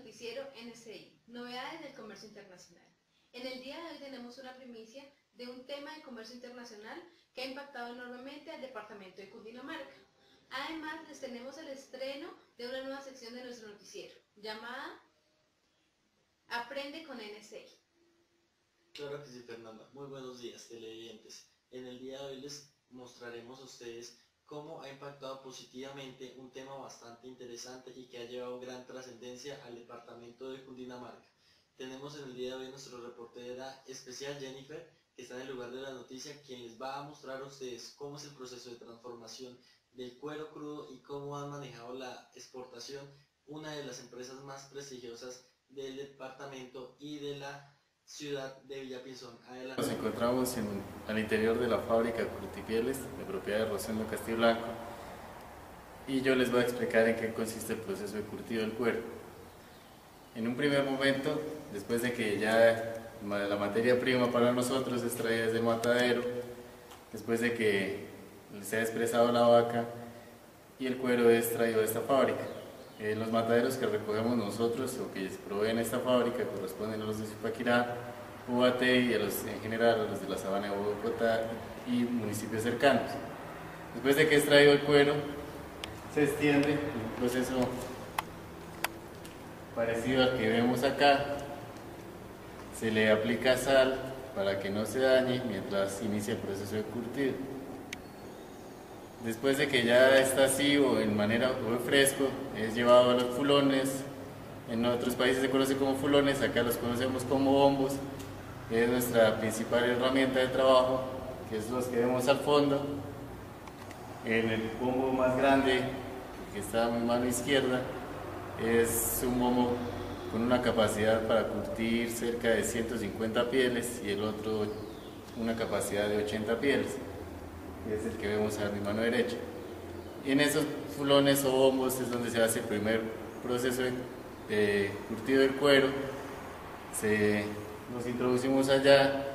noticiero NSI, novedades del comercio internacional. En el día de hoy tenemos una primicia de un tema de comercio internacional que ha impactado enormemente al departamento de Cundinamarca. Además, les tenemos el estreno de una nueva sección de nuestro noticiero, llamada Aprende con NSI. Claro que sí, Fernanda. Muy buenos días, televidentes. En el día de hoy les mostraremos a ustedes cómo ha impactado positivamente un tema bastante interesante y que ha llevado gran trascendencia al departamento de Cundinamarca. Tenemos en el día de hoy nuestra reportera especial Jennifer, que está en el lugar de la noticia, quien les va a mostrar a ustedes cómo es el proceso de transformación del cuero crudo y cómo han manejado la exportación, una de las empresas más prestigiosas del departamento y de la ciudad de Villapinzón. Adelante. Nos encontramos al interior de la fábrica Curtipieles, de propiedad de Rosendo Castiblanco, y yo les voy a explicar en qué consiste el proceso de curtido del cuero. En un primer momento, después de que ya la materia prima para nosotros es traída desde el matadero, después de que se ha expresado la vaca y el cuero es traído a esta fábrica. Los mataderos que recogemos nosotros o que proveen esta fábrica corresponden a los de Zipaquirá, Ubaté y en general a los de la Sabana de Bogotá y municipios cercanos. Después de que es traído el cuero, se extiende un proceso parecido al que vemos acá. Se le aplica sal para que no se dañe mientras inicia el proceso de curtido. Después de que ya está así o en fresco, es llevado a los fulones. En otros países se conoce como fulones, acá los conocemos como bombos. Es nuestra principal herramienta de trabajo, que es los que vemos al fondo. En el bombo más grande, que está a mi mano izquierda, es un bombo con una capacidad para curtir cerca de 150 pieles y el otro una capacidad de 80 pieles. Que es el que vemos a mi mano derecha. Y en esos fulones o bombos es donde se hace el primer proceso de curtido del cuero. Los introducimos allá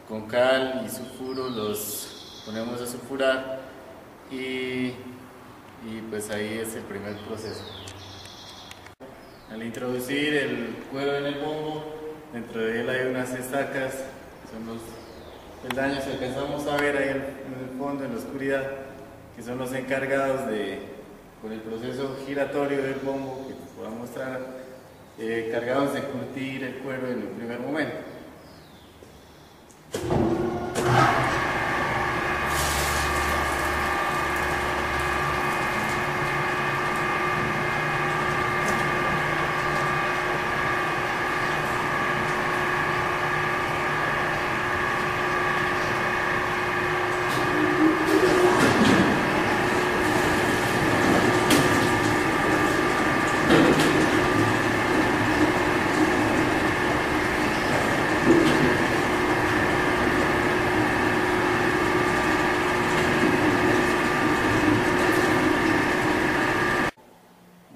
con cal y sulfuro, los ponemos a sulfurar y pues ahí es el primer proceso. Al introducir el cuero en el bombo, dentro de él hay unas estacas, que son los peldaños que alcanzamos a ver ahí en el fondo, en la oscuridad, que son los encargados con el proceso giratorio del bombo, que les voy a mostrar, cargados de curtir el cuero en un primer momento.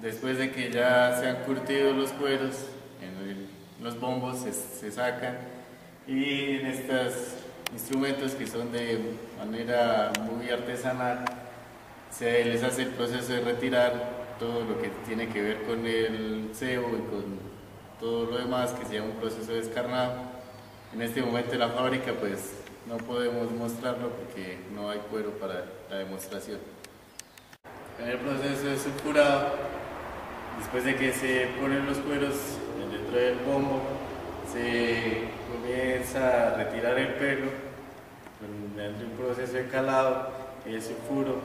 Después de que ya se han curtido los cueros, los bombos se sacan y en estos instrumentos que son de manera muy artesanal se les hace el proceso de retirar todo lo que tiene que ver con el cebo y con todo lo demás, que se llama un proceso de descarnado. En este momento en la fábrica pues no podemos mostrarlo porque no hay cuero para la demostración. En el proceso de sulfurado, después de que se ponen los cueros dentro del bombo, se comienza a retirar el pelo mediante un proceso de calado, el sulfuro,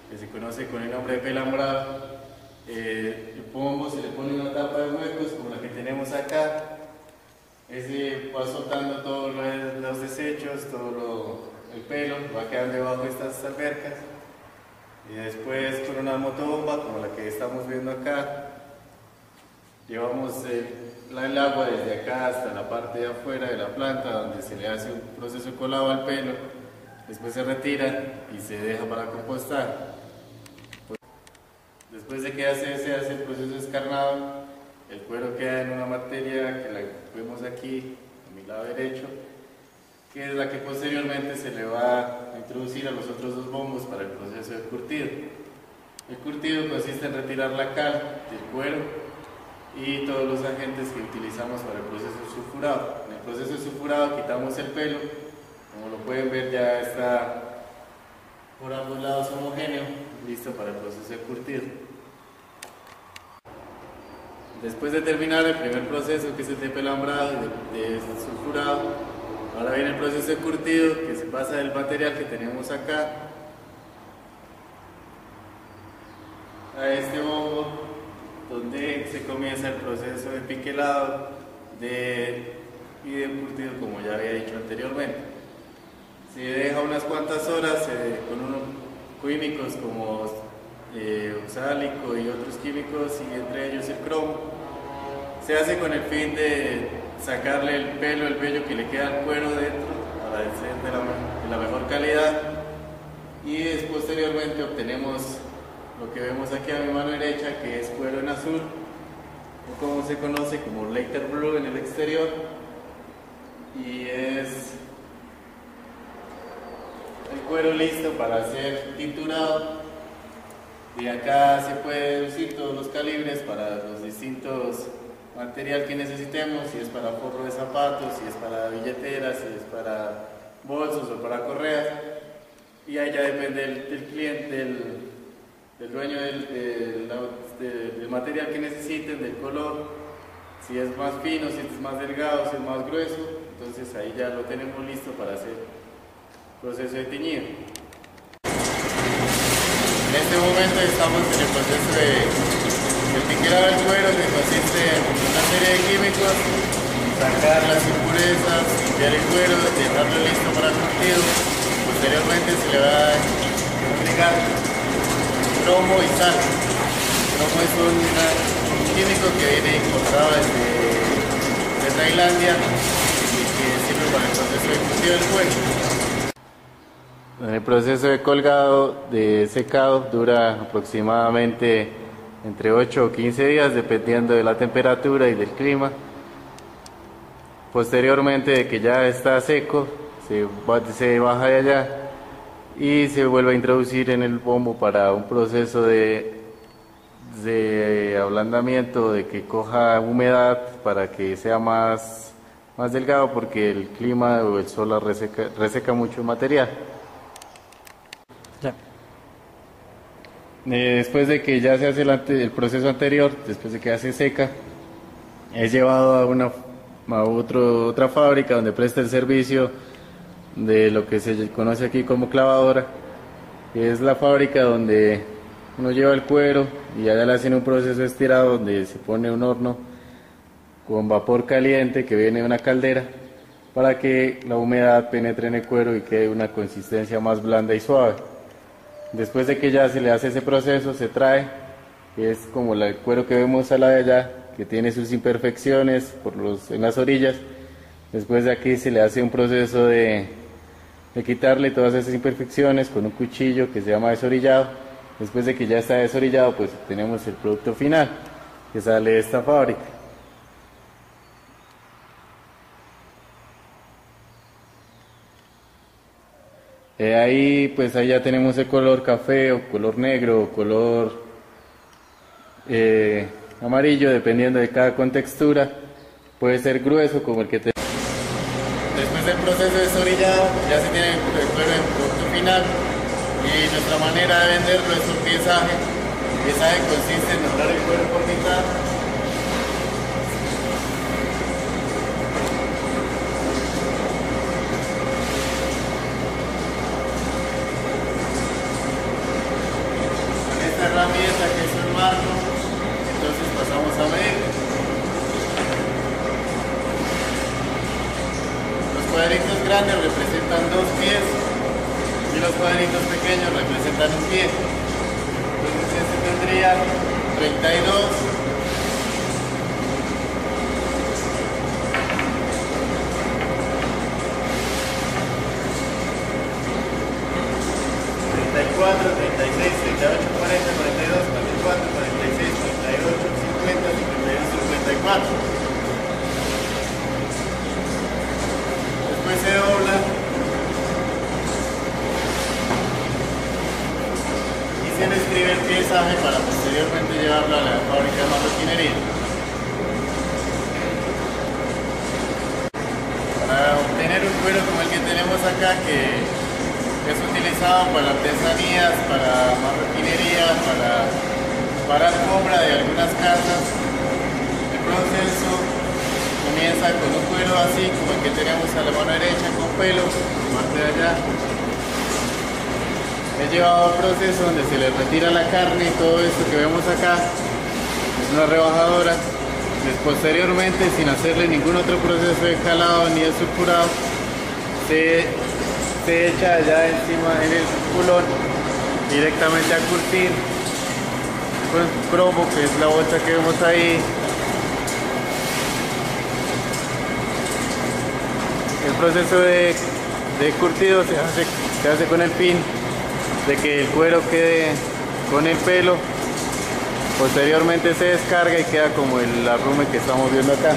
que se conoce con el nombre de pelambrado. El bombo se le pone una tapa de huecos como la que tenemos acá. Ese va soltando todos los desechos, el pelo, va quedando debajo de estas albercas. Y después con una motobomba como la que estamos viendo acá, llevamos el agua desde acá hasta la parte de afuera de la planta, donde se le hace un proceso de colado al pelo. Después se retira y se deja para compostar. Después de que se hace el proceso de descarnado, el cuero queda en una materia que la vemos aquí a mi lado derecho, que es la que posteriormente se le va a introducir a los otros dos bombos para el proceso de curtido. El curtido consiste en retirar la cal del cuero y todos los agentes que utilizamos para el proceso de sulfurado. En el proceso de sulfurado quitamos el pelo, como lo pueden ver ya está por ambos lados homogéneo, listo para el proceso de curtido. Después de terminar el primer proceso, que es el de pelambrado y de sulfurado, ahora viene el proceso de curtido, que se pasa del material que tenemos acá a este bombo, donde se comienza el proceso de piquelado y de curtido, como ya había dicho anteriormente. Se deja unas cuantas horas con unos químicos como oxálico y otros químicos, y entre ellos el cromo. Se hace con el fin de sacarle el pelo, el vello que le queda al cuero dentro, para ser de la mejor calidad, y posteriormente obtenemos lo que vemos aquí a mi mano derecha, que es cuero en azul, o como se conoce como Leather Blue en el exterior, y es el cuero listo para ser tinturado. Y acá se puede deducir todos los calibres para los distintos material que necesitemos, si es para forro de zapatos, si es para billeteras, si es para bolsos o para correas, y ahí ya depende del cliente, del dueño del material que necesiten, del color, si es más fino, si es más delgado, si es más grueso. Entonces ahí ya lo tenemos listo para hacer el proceso de teñido. En este momento estamos en el proceso de piquelado del cuero, que consiste en una serie de químicos, sacar las impurezas, limpiar el cuero, dejarlo listo para el curtido. Posteriormente se le va a agregar cromo y sal. El cromo es un químico que viene importado de Tailandia y que sirve para el proceso de curtido del cuero. En el proceso de colgado, de secado, dura aproximadamente entre 8 o 15 días, dependiendo de la temperatura y del clima. Posteriormente de que ya está seco, se baja de allá y se vuelve a introducir en el bombo para un proceso de ablandamiento, de que coja humedad para que sea más delgado, porque el clima o el sol reseca mucho el material. Después de que ya se hace el proceso anterior, después de que ya se seca, es llevado a otra fábrica donde presta el servicio de lo que se conoce aquí como clavadora, que es la fábrica donde uno lleva el cuero y allá le hacen un proceso de estirado, donde se pone un horno con vapor caliente que viene de una caldera para que la humedad penetre en el cuero y quede una consistencia más blanda y suave. Después de que ya se le hace ese proceso, se trae, que es como el cuero que vemos a la de allá, que tiene sus imperfecciones en las orillas. Después de aquí se le hace un proceso de quitarle todas esas imperfecciones con un cuchillo que se llama desorillado. Después de que ya está desorillado, pues tenemos el producto final que sale de esta fábrica. Ahí ya tenemos el color café o color negro o color amarillo, dependiendo de cada contextura. Puede ser grueso como el que tenemos. Después del proceso de desorillado ya se tiene el producto final, y nuestra manera de venderlo es por piezaje. El piezaje consiste en doblar el cuero por mitad, herramienta que es el marco. Entonces pasamos a medir. Los cuadritos grandes representan 2 pies y los cuadritos pequeños representan 1 pie. Entonces este tendría 32 34, 36, 38, 40, 42, 44, 46, 48, 50, 51, 54. Después se dobla y se le escribe el piezaje para posteriormente llevarlo a la fábrica de marroquinería. usado para artesanías, para marroquinería, para alfombra de algunas casas. El proceso comienza con un cuero así como el que tenemos a la mano derecha con pelo, parte de allá. He llevado al proceso donde se le retira la carne y todo esto que vemos acá. Es una rebajadora. Posteriormente, sin hacerle ningún otro proceso de calado ni de sulfurado, se echa allá encima en el culón directamente a curtir con cromo, que es la bolsa que vemos ahí. El proceso de curtido se hace con el fin de que el cuero quede con el pelo. Posteriormente se descarga y queda como el arrume que estamos viendo acá.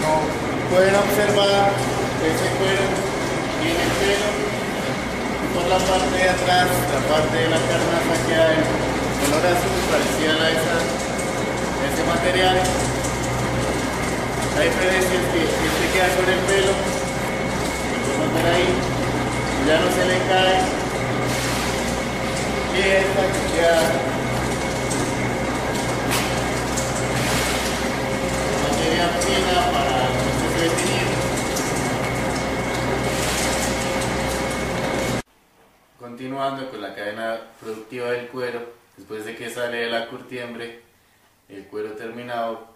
Como pueden observar, ese cuero tiene el pelo y por la parte de atrás, la parte de la carnaza queda en color azul, parecida a ese material. La diferencia es que este queda con el pelo, podemos ver ahí, ya no se le cae, y esta que queda materia fina para el proceso de teñido. Continuando con la cadena productiva del cuero, después de que sale de la curtiembre, el cuero terminado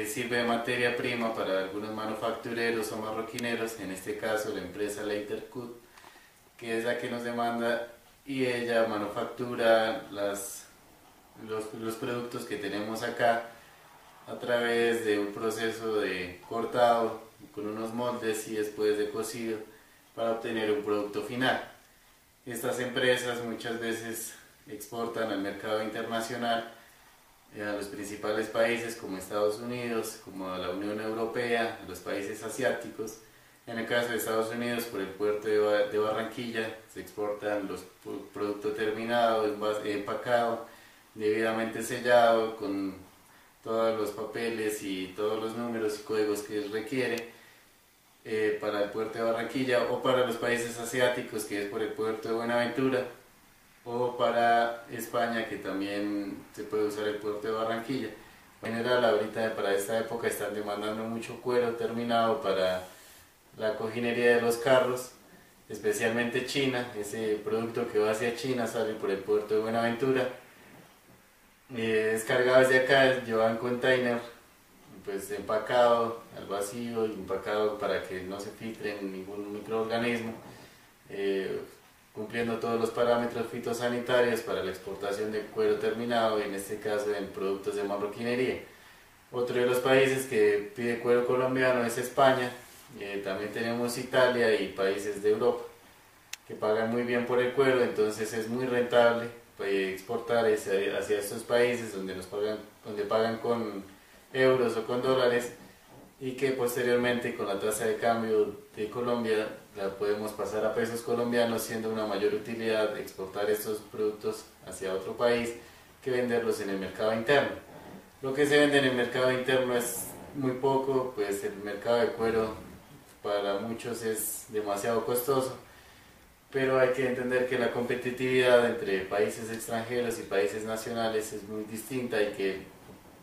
sirve de materia prima para algunos manufactureros o marroquineros, en este caso la empresa Leitercut, que es la que nos demanda, y ella manufactura los productos que tenemos acá a través de un proceso de cortado con unos moldes y después de cocido para obtener un producto final. Estas empresas muchas veces exportan al mercado internacional, a los principales países como Estados Unidos, como a la Unión Europea, a los países asiáticos. En el caso de Estados Unidos, por el puerto de Barranquilla, se exportan los productos terminados, empacado, debidamente sellado, con todos los papeles y todos los números y códigos que requiere para el puerto de Barranquilla, o para los países asiáticos, que es por el puerto de Buenaventura, o para España, que también se puede usar el puerto de Barranquilla. En general, ahorita para esta época están demandando mucho cuero terminado para la cojinería de los carros, especialmente China. Ese producto que va hacia China sale por el puerto de Buenaventura, descargado desde acá, llevado en container, pues empacado al vacío y empacado para que no se filtre ningún microorganismo, cumpliendo todos los parámetros fitosanitarios para la exportación de cuero terminado, en este caso en productos de marroquinería. Otro de los países que pide cuero colombiano es España. También tenemos Italia y países de Europa que pagan muy bien por el cuero, entonces es muy rentable exportar hacia estos países donde pagan con euros o con dólares, y que posteriormente con la tasa de cambio de Colombia la podemos pasar a pesos colombianos, siendo una mayor utilidad exportar estos productos hacia otro país que venderlos en el mercado interno. Lo que se vende en el mercado interno es muy poco, pues el mercado de cuero para muchos es demasiado costoso, pero hay que entender que la competitividad entre países extranjeros y países nacionales es muy distinta, y que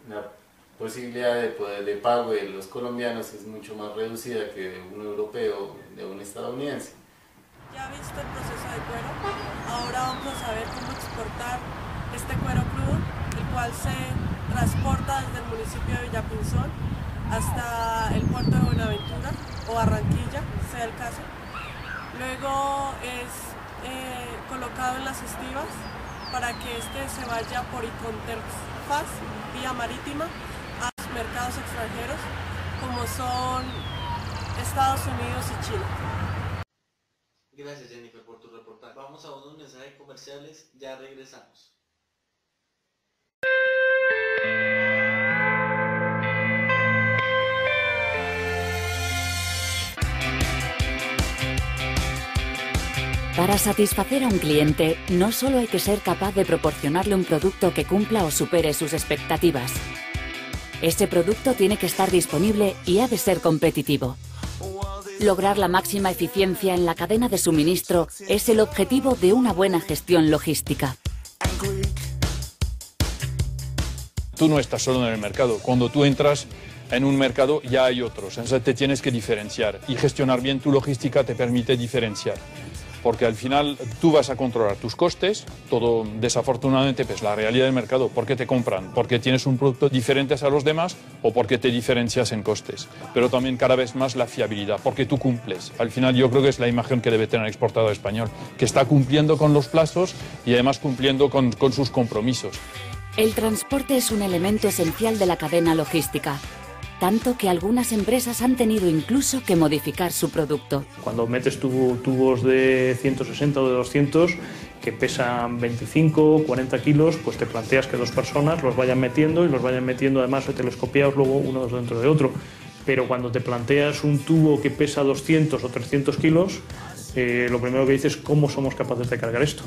la posibilidad de pago de los colombianos es mucho más reducida que de un europeo o de un estadounidense. Ya visto el proceso de cuero, ahora vamos a saber cómo exportar este cuero crudo, el cual se transporta desde el municipio de Villapinzón hasta el puerto de Buenaventura o Barranquilla, sea el caso. Luego es colocado en las estivas para que este se vaya por Iconterfaz, vía marítima, a los mercados extranjeros como son Estados Unidos y China. Gracias, Jennifer, por tu reportaje. Vamos a unos mensajes comerciales, ya regresamos. Para satisfacer a un cliente, no solo hay que ser capaz de proporcionarle un producto que cumpla o supere sus expectativas. Ese producto tiene que estar disponible y ha de ser competitivo. Lograr la máxima eficiencia en la cadena de suministro es el objetivo de una buena gestión logística. Tú no estás solo en el mercado. Cuando tú entras en un mercado ya hay otros. Entonces te tienes que diferenciar y gestionar bien tu logística te permite diferenciar. Porque al final tú vas a controlar tus costes, todo desafortunadamente pues la realidad del mercado, ¿por qué te compran? Porque tienes un producto diferente a los demás o porque te diferencias en costes. Pero también cada vez más la fiabilidad, porque tú cumples. Al final yo creo que es la imagen que debe tener el exportador español, que está cumpliendo con los plazos y además cumpliendo con sus compromisos. El transporte es un elemento esencial de la cadena logística, tanto que algunas empresas han tenido incluso que modificar su producto. Cuando metes tubos de 160 o de 200 que pesan 25 o 40 kilos, pues te planteas que dos personas los vayan metiendo y los vayan metiendo además telescopiados luego uno dentro de otro. Pero cuando te planteas un tubo que pesa 200 o 300 kilos, lo primero que dices es cómo somos capaces de cargar esto.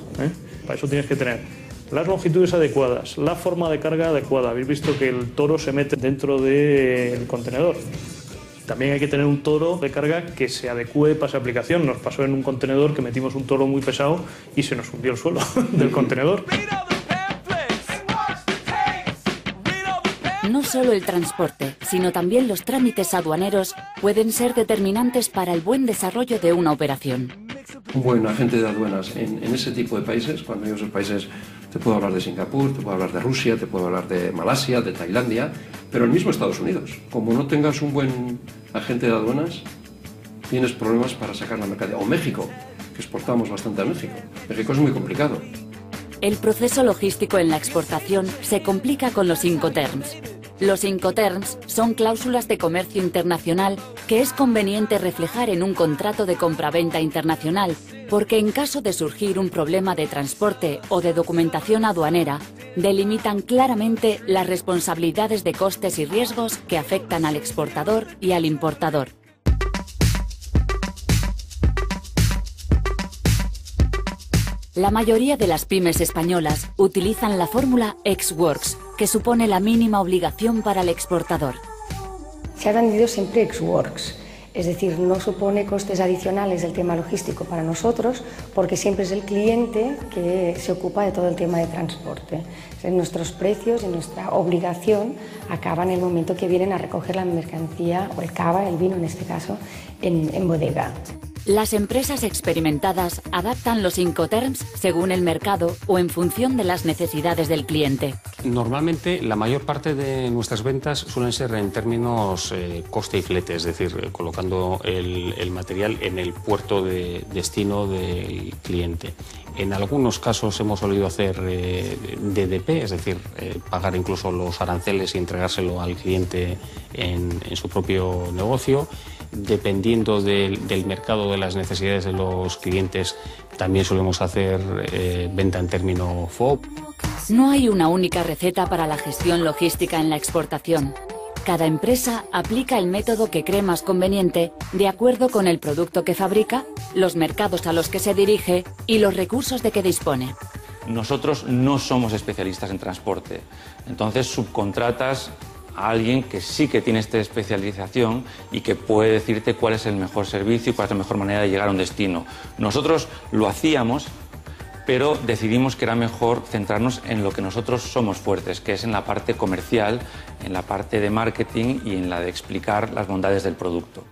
Para eso tienes que tener las longitudes adecuadas, la forma de carga adecuada. Habéis visto que el toro se mete dentro del contenedor. También hay que tener un toro de carga que se adecue para esa aplicación. Nos pasó en un contenedor que metimos un toro muy pesado y se nos hundió el suelo del contenedor. No solo el transporte, sino también los trámites aduaneros pueden ser determinantes para el buen desarrollo de una operación. Un buen agente de aduanas en ese tipo de países, cuando digo esos países, te puedo hablar de Singapur, te puedo hablar de Rusia, te puedo hablar de Malasia, de Tailandia, pero el mismo Estados Unidos. Como no tengas un buen agente de aduanas, tienes problemas para sacar la mercancía. O México, que exportamos bastante a México. México es muy complicado. El proceso logístico en la exportación se complica con los Incoterms. Los Incoterms son cláusulas de comercio internacional que es conveniente reflejar en un contrato de compraventa internacional, porque en caso de surgir un problema de transporte o de documentación aduanera, delimitan claramente las responsabilidades de costes y riesgos que afectan al exportador y al importador. La mayoría de las pymes españolas utilizan la fórmula ex-works, que supone la mínima obligación para el exportador. Se ha vendido siempre ex-works, es decir, no supone costes adicionales del tema logístico para nosotros, porque siempre es el cliente que se ocupa de todo el tema de transporte. Nuestros precios y nuestra obligación acaban en el momento que vienen a recoger la mercancía, o el cava, el vino en este caso, en bodega. Las empresas experimentadas adaptan los Incoterms según el mercado o en función de las necesidades del cliente. Normalmente la mayor parte de nuestras ventas suelen ser en términos coste y flete, es decir, colocando el material en el puerto de destino del cliente. En algunos casos hemos solido hacer DDP, es decir, pagar incluso los aranceles y entregárselo al cliente en su propio negocio. Dependiendo del mercado, de las necesidades de los clientes, también solemos hacer venta en término FOB. No hay una única receta para la gestión logística en la exportación. Cada empresa aplica el método que cree más conveniente de acuerdo con el producto que fabrica, los mercados a los que se dirige y los recursos de que dispone. Nosotros no somos especialistas en transporte, entonces subcontratas a alguien que sí que tiene esta especialización y que puede decirte cuál es el mejor servicio y cuál es la mejor manera de llegar a un destino. Nosotros lo hacíamos, pero decidimos que era mejor centrarnos en lo que nosotros somos fuertes, que es en la parte comercial, en la parte de marketing y en la de explicar las bondades del producto.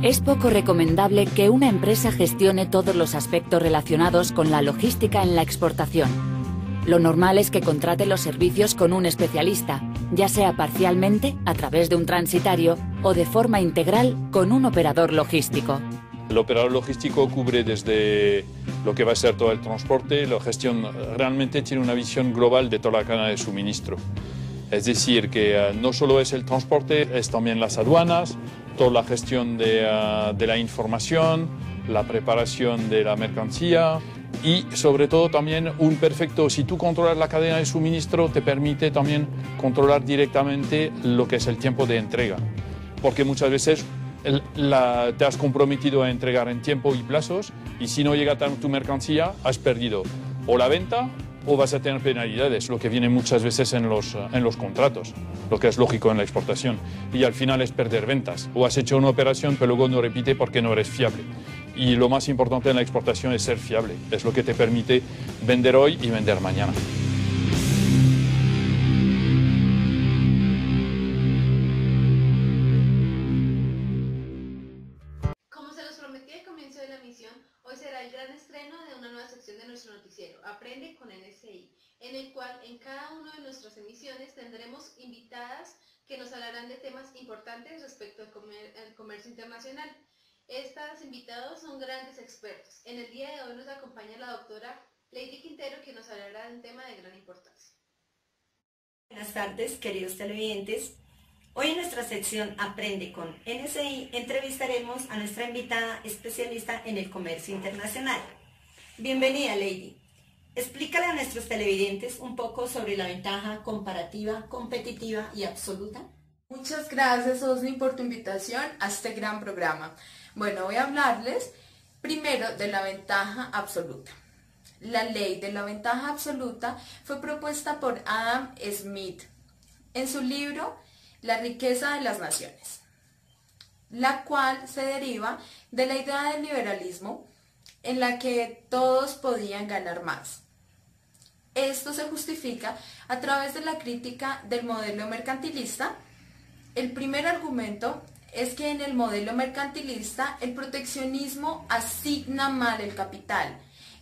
Es poco recomendable que una empresa gestione todos los aspectos relacionados con la logística en la exportación. Lo normal es que contrate los servicios con un especialista, ya sea parcialmente, a través de un transitario, o de forma integral con un operador logístico. El operador logístico cubre desde lo que va a ser todo el transporte, la gestión realmente tiene una visión global de toda la cadena de suministro. Es decir, que no solo es el transporte, es también las aduanas, toda la gestión de la información, la preparación de la mercancía y sobre todo también si tú controlas la cadena de suministro, te permite también controlar directamente lo que es el tiempo de entrega. Porque muchas veces te has comprometido a entregar en tiempo y plazos, y si no llega tu mercancía, has perdido o la venta o vas a tener penalidades, lo que viene muchas veces en los contratos, lo que es lógico en la exportación. Y al final es perder ventas. O has hecho una operación pero luego no repite porque no eres fiable. Y lo más importante en la exportación es ser fiable. Es lo que te permite vender hoy y vender mañana. Como se los prometí al comienzo de la emisión, hoy será el gran estreno de una nueva sección de nuestro noticiero, Aprende con NSI, en el cual en cada una de nuestras emisiones tendremos invitadas que nos hablarán de temas importantes respecto al comercio internacional. Estas invitadas son grandes expertos. En el día de hoy nos acompaña la doctora Lady Quintero, que nos hablará de un tema de gran importancia. Buenas tardes, queridos televidentes. Hoy en nuestra sección Aprende con NSI entrevistaremos a nuestra invitada especialista en el comercio internacional. Bienvenida, Lady. Explícale a nuestros televidentes un poco sobre la ventaja comparativa, competitiva y absoluta. Muchas gracias, Osni, por tu invitación a este gran programa. Bueno, voy a hablarles primero de la ventaja absoluta. La ley de la ventaja absoluta fue propuesta por Adam Smith en su libro La riqueza de las naciones, la cual se deriva de la idea del liberalismo en la que todos podían ganar más. Esto se justifica a través de la crítica del modelo mercantilista. El primer argumento es que en el modelo mercantilista el proteccionismo asigna mal el capital.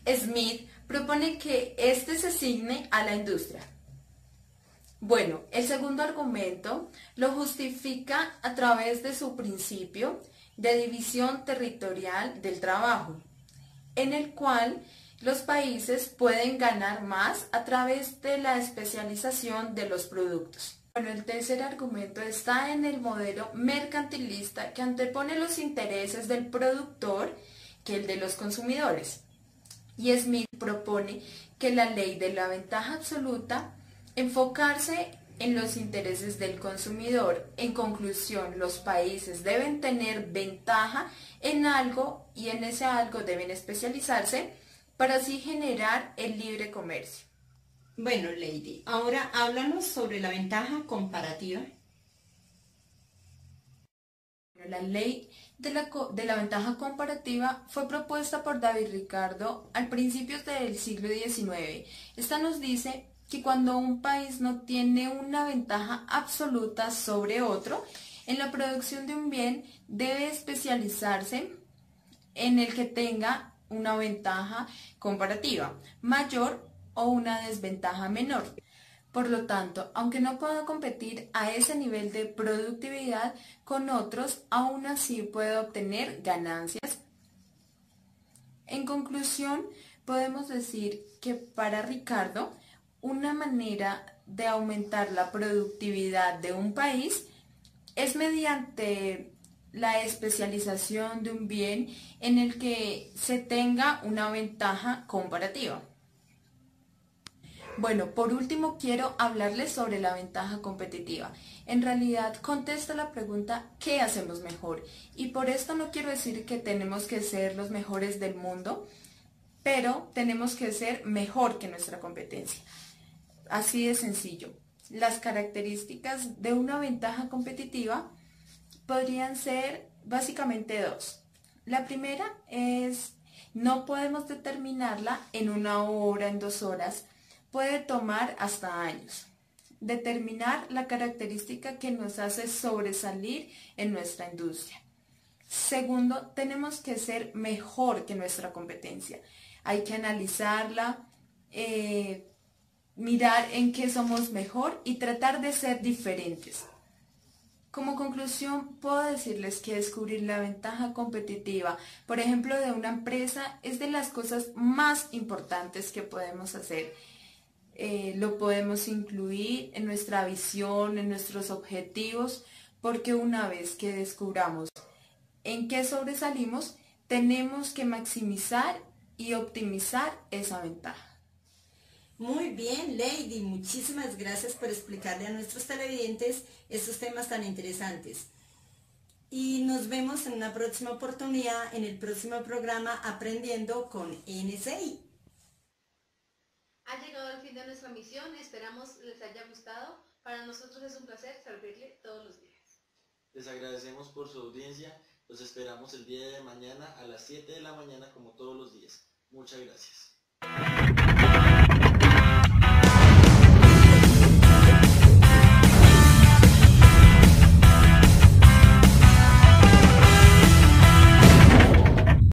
Smith propone que éste se asigne a la industria. Bueno, el segundo argumento lo justifica a través de su principio de división territorial del trabajo, en el cual los países pueden ganar más a través de la especialización de los productos. Bueno, el tercer argumento está en el modelo mercantilista que antepone los intereses del productor que el de los consumidores. Y Smith propone que la ley de la ventaja absoluta enfocarse en los intereses del consumidor. En conclusión, los países deben tener ventaja en algo y en ese algo deben especializarse para así generar el libre comercio. Bueno, Lady, ahora háblanos sobre la ventaja comparativa. La ley de la ventaja comparativa fue propuesta por David Ricardo al principios del siglo XIX. Esta nos dice que cuando un país no tiene una ventaja absoluta sobre otro, en la producción de un bien debe especializarse en el que tenga una ventaja comparativa mayor o una desventaja menor. Por lo tanto, aunque no pueda competir a ese nivel de productividad con otros, aún así puede obtener ganancias. En conclusión, podemos decir que para Ricardo, una manera de aumentar la productividad de un país es mediante la especialización de un bien en el que se tenga una ventaja comparativa. Bueno, por último quiero hablarles sobre la ventaja competitiva. En realidad contesta la pregunta ¿qué hacemos mejor? Y por esto no quiero decir que tenemos que ser los mejores del mundo, pero tenemos que ser mejor que nuestra competencia. Así de sencillo. Las características de una ventaja competitiva podrían ser básicamente dos. La primera es, no podemos determinarla en 1 hora, en 2 horas, puede tomar hasta años. Determinar la característica que nos hace sobresalir en nuestra industria. Segundo, tenemos que ser mejor que nuestra competencia. Hay que analizarla, mirar en qué somos mejor y tratar de ser diferentes. Como conclusión, puedo decirles que descubrir la ventaja competitiva, por ejemplo, de una empresa, es de las cosas más importantes que podemos hacer. Lo podemos incluir en nuestra visión, en nuestros objetivos, porque una vez que descubramos en qué sobresalimos, tenemos que maximizar y optimizar esa ventaja. Muy bien, Lady, muchísimas gracias por explicarle a nuestros televidentes estos temas tan interesantes. y nos vemos en una próxima oportunidad en el próximo programa Aprendiendo con NSI. Ha llegado al fin de nuestra misión, esperamos les haya gustado. Para nosotros es un placer servirle todos los días. Les agradecemos por su audiencia, los esperamos el día de mañana a las 7 de la mañana como todos los días. Muchas gracias.